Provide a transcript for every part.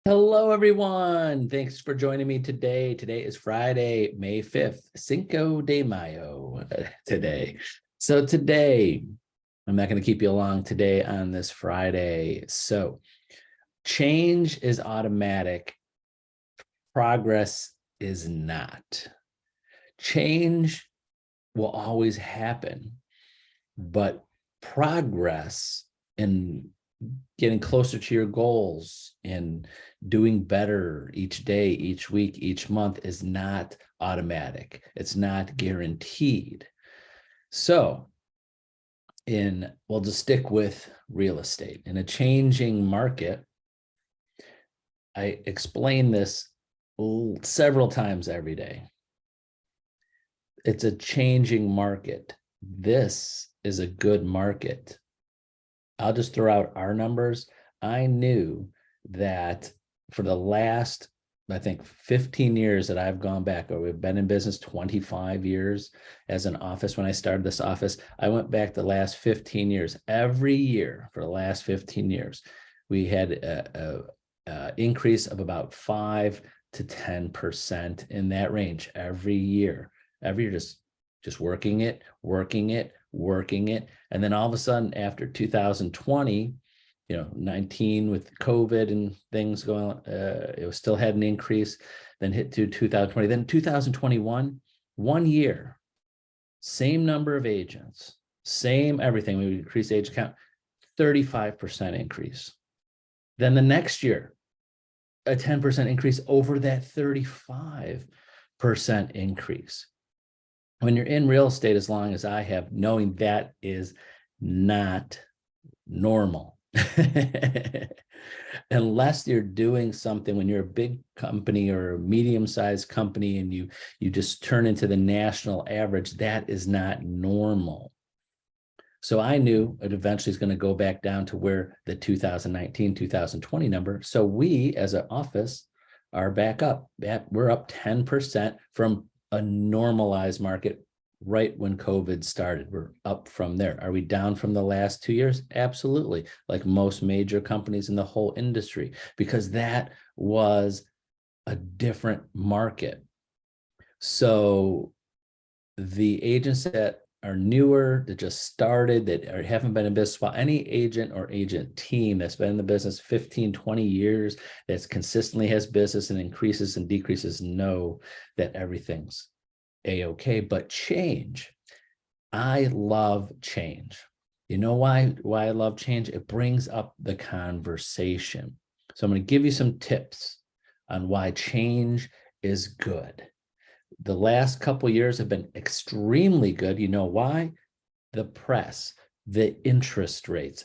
Hello, everyone. Thanks for joining me today. Today is Friday, May 5th, Cinco de Mayo today. So today, I'm not going to keep you long today on this Friday. So change is automatic. Progress is not. Change will always happen, but progress in getting closer to your goals and doing better each day, each week, each month is not automatic. It's not guaranteed. So we'll just stick with real estate. In a changing market, I explain this several times every day. It's a changing market. This is a good market. I'll just throw out our numbers. I knew that for the last, I think, 15 years that I've gone back, or we've been in business 25 years as an office. When I started this office, I went back the last 15 years. Every year for the last 15 years, we had a increase of about 5 to 10% in that range every year. Every year, just working it. And then all of a sudden after 2020, 19 with COVID and things going on, it was still had an increase, then hit to 2020, then 2021, 1 year, same number of agents, same everything. We increased agent count, 35% increase. Then the next year, a 10% increase over that 35% increase. When you're in real estate, as long as I have, knowing that is not normal. Unless you're doing something when you're a big company or a medium-sized company and you just turn into the national average, that is not normal. So I knew it eventually is going to go back down to where the 2019, 2020 number. So we as an office are back up. We're up 10% from a normalized market right when COVID started. We're up from there. Are we down from the last 2 years? Absolutely. Like most major companies in the whole industry, because that was a different market. So the agents that are newer, that just started, that haven't been in business, while any agent or agent team that's been in the business 15, 20 years, that's consistently has business and increases and decreases, know that everything's a-okay. But change, I love change. You know why I love change? It brings up the conversation. So I'm going to give you some tips on why change is good. The last couple of years have been extremely good. You know why? The press, the interest rates,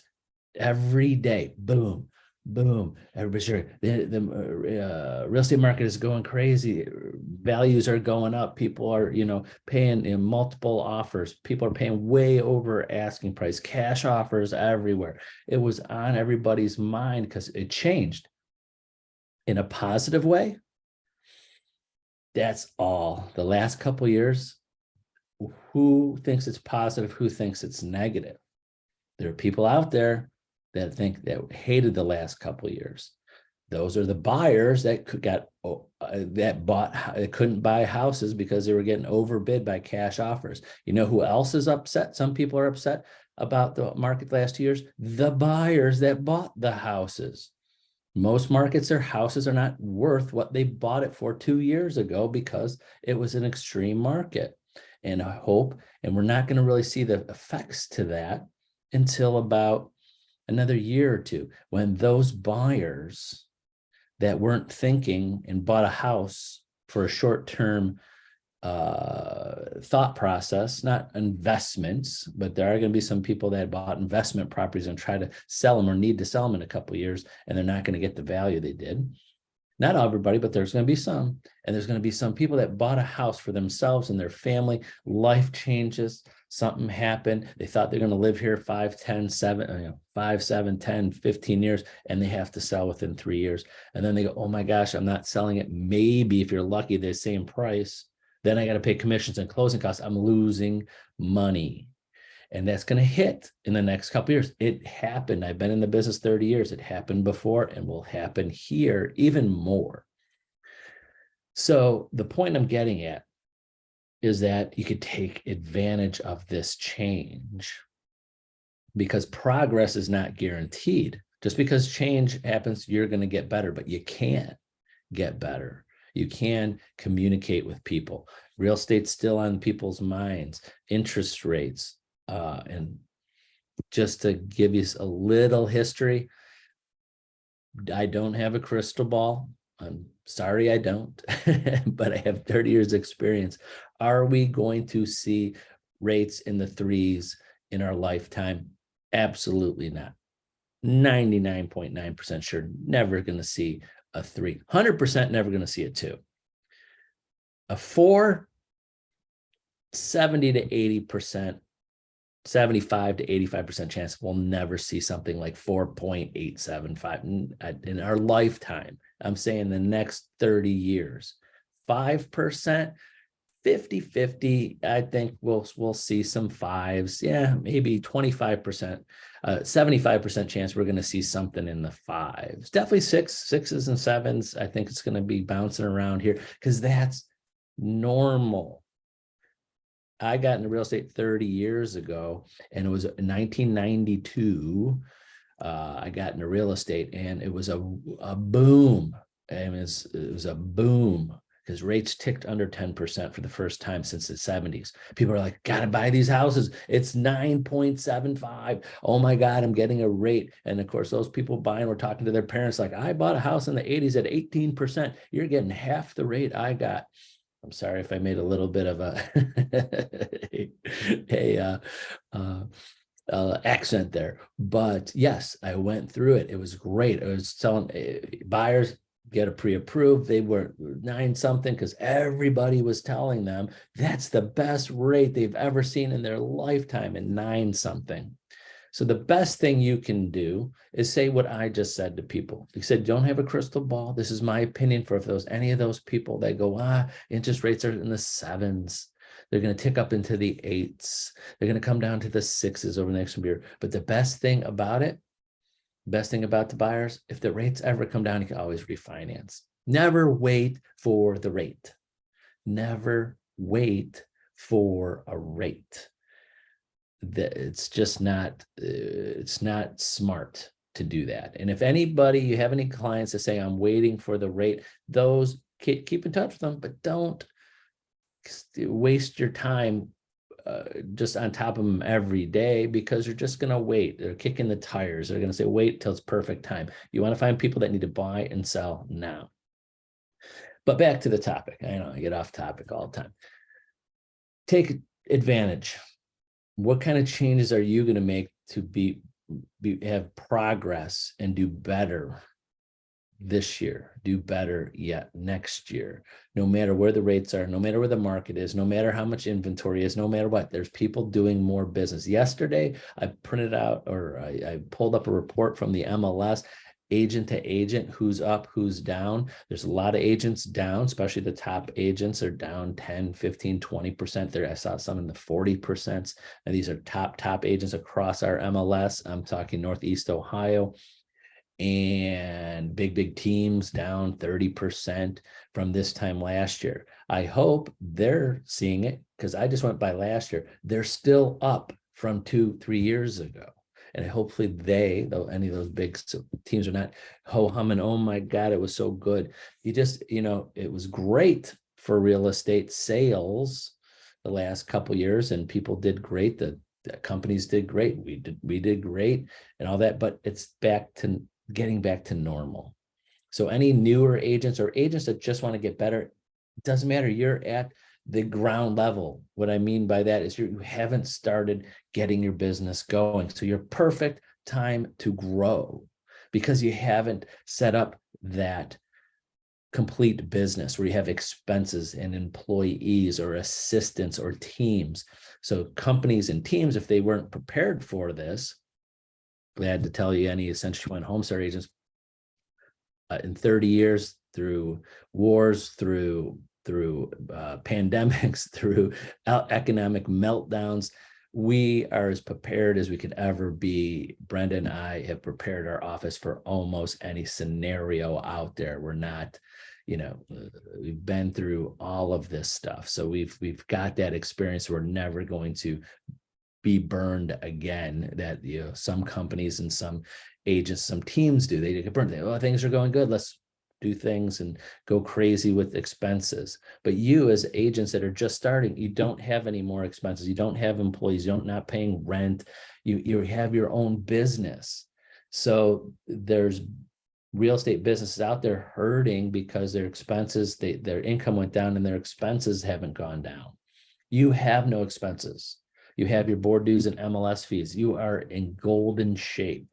every day, boom, boom. Everybody's sure the real estate market is going crazy. Values are going up. People are, paying in multiple offers. People are paying way over asking price. Cash offers everywhere. It was on everybody's mind because it changed in a positive way. That's all. The last couple of years, who thinks it's positive? Who thinks it's negative? There are people out there that hated the last couple of years. Those are the buyers that couldn't buy houses because they were getting overbid by cash offers. You know who else is upset? Some people are upset about the market the last 2 years. The buyers that bought the houses. Most markets, their houses are not worth what they bought it for 2 years ago because it was an extreme market. And I hope, and we're not going to really see the effects to that until about another year or two, when those buyers that weren't thinking and bought a house for a short-term thought process, not investments, but there are going to be some people that bought investment properties and try to sell them or need to sell them in a couple of years, and they're not going to get the value they did. Not everybody, but there's going to be some. And there's going to be some people that bought a house for themselves and their family. Life changes. Something happened. They thought they're going to live here 5, 10, 7, 10, 15 years, and they have to sell within 3 years. And then they go, oh my gosh, I'm not selling it. Maybe if you're lucky, the same price. Then I got to pay commissions and closing costs. I'm losing money. And that's going to hit in the next couple of years. It happened. I've been in the business 30 years. It happened before and will happen here even more. So the point I'm getting at is that you could take advantage of this change, because progress is not guaranteed. Just because change happens, you're going to get better, but you can't get better. You can communicate with people. Real estate's still on people's minds, interest rates. And just to give you a little history, I don't have a crystal ball. I'm sorry, I don't, but I have 30 years experience. Are we going to see rates in the threes in our lifetime? Absolutely not. 99.9% sure, never going to see a 3. 100% never going to see a 2. A 4, 70 to 80%, 75 to 85% chance we'll never see something like 4.875 in our lifetime. I'm saying the next 30 years. 5%, 50-50. I think we'll see some 5s. Yeah, maybe 25%, 75% chance we're going to see something in the 5s. Definitely 6s and 7s. I think it's going to be bouncing around here because that's normal. I got into real estate 30 years ago, and it was 1992. I got into real estate, and it was a boom. And it was a boom because rates ticked under 10% for the first time since the 70s. People are like, gotta buy these houses. It's 9.75. Oh my God, I'm getting a rate. And of course, those people buying were talking to their parents like, I bought a house in the 80s at 18%. You're getting half the rate I got. I'm sorry if I made a little bit of a accent there, but yes, I went through it. It was great. I was telling buyers get a pre-approved. They were 9 something because everybody was telling them that's the best rate they've ever seen in their lifetime, and 9 something. So the best thing you can do is say what I just said to people. You said, don't have a crystal ball. This is my opinion for if those any of those people that go, interest rates are in the 7s. They're going to tick up into the 8s. They're going to come down to the 6s over the next year. But the best thing about it, best thing about the buyers, if the rates ever come down, you can always refinance. Never wait for the rate. Never wait for a rate. That it's just not, it's not smart to do that. And if anybody, you have any clients that say, I'm waiting for the rate, those keep in touch with them, but don't waste your time just on top of them every day, because you're just going to wait. They're kicking the tires. They're going to say, wait till it's perfect time. You want to find people that need to buy and sell now. But back to the topic. I know I get off topic all the time. Take advantage. What kind of changes are you going to make to have progress and do better this year, do better yet next year? No matter where the rates are, no matter where the market is, no matter how much inventory is, no matter what, there's people doing more business. Yesterday, I printed out, or I pulled up a report from the MLS, agent to agent, who's up, who's down. There's a lot of agents down, especially the top agents are down 10, 15, 20% there. I saw some in the 40%. And these are top agents across our MLS. I'm talking Northeast Ohio. And big teams down 30% from this time last year. I hope they're seeing it, because I just went by last year. They're still up from 2-3 years ago. And hopefully any of those big teams are not ho-humming, oh my God, it was so good. It was great for real estate sales the last couple of years, and people did great. The companies did great. We did great and all that, but it's getting back to normal. So any newer agents or agents that just want to get better, it doesn't matter. You're at the ground level. What I mean by that is you haven't started getting your business going. So your perfect time to grow, because you haven't set up that complete business where you have expenses and employees or assistants or teams. So companies and teams, if they weren't prepared for this, glad to tell you, any Century 21 Homestar agents in 30 years, through wars, through pandemics, through economic meltdowns, we are as prepared as we could ever be. Brenda and I have prepared our office for almost any scenario out there. We're not, we've been through all of this stuff. So we've got that experience. We're never going to be burned again. That, some companies and some agents, some teams do. They get burned. Oh, things are going good. Let's do things and go crazy with expenses. But you, as agents that are just starting, you don't have any more expenses. You don't have employees. You're not paying rent. You have your own business. So there's real estate businesses out there hurting because their expenses, their income went down and their expenses haven't gone down. You have no expenses. You have your board dues and MLS fees. You are in golden shape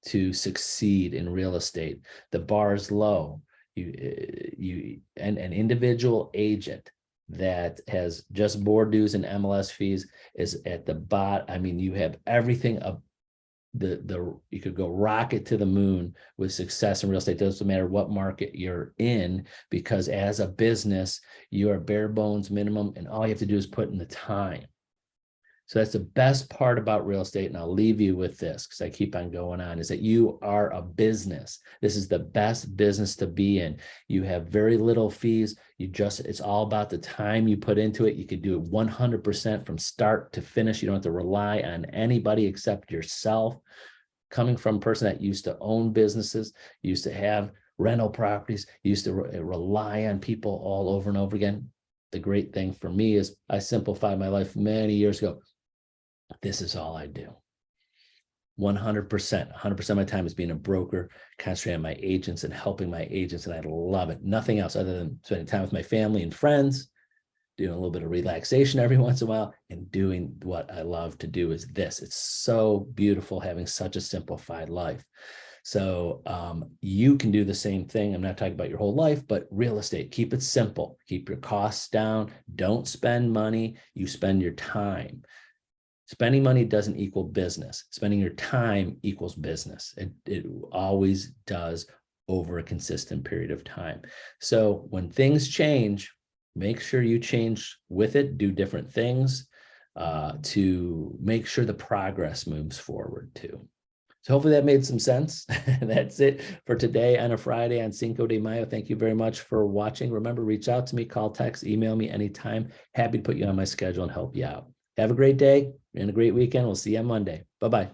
to succeed in real estate. The bar is low. An individual agent that has just board dues and MLS fees is at the bottom. I mean, you have everything up. You could go rocket to the moon with success in real estate. It doesn't matter what market you're in, because as a business, you are bare bones minimum, and all you have to do is put in the time. So that's the best part about real estate. And I'll leave you with this, because I keep on going on, is that you are a business. This is the best business to be in. You have very little fees. It's all about the time you put into it. You can do it 100% from start to finish. You don't have to rely on anybody except yourself. Coming from a person that used to own businesses, used to have rental properties, used to rely on people all over and over again. The great thing for me is I simplified my life many years ago. This is all I do. 100% of my time is being a broker, concentrating on my agents and helping my agents. And I love it. Nothing else other than spending time with my family and friends, doing a little bit of relaxation every once in a while, and doing what I love to do is this. It's so beautiful having such a simplified life. So you can do the same thing. I'm not talking about your whole life, but real estate, keep it simple, keep your costs down. Don't spend money. You spend your time. Spending money doesn't equal business. Spending your time equals business. It always does over a consistent period of time. So when things change, make sure you change with it, do different things to make sure the progress moves forward too. So hopefully that made some sense. That's it for today on a Friday on Cinco de Mayo. Thank you very much for watching. Remember, reach out to me, call, text, email me anytime. Happy to put you on my schedule and help you out. Have a great day and a great weekend. We'll see you on Monday. Bye-bye.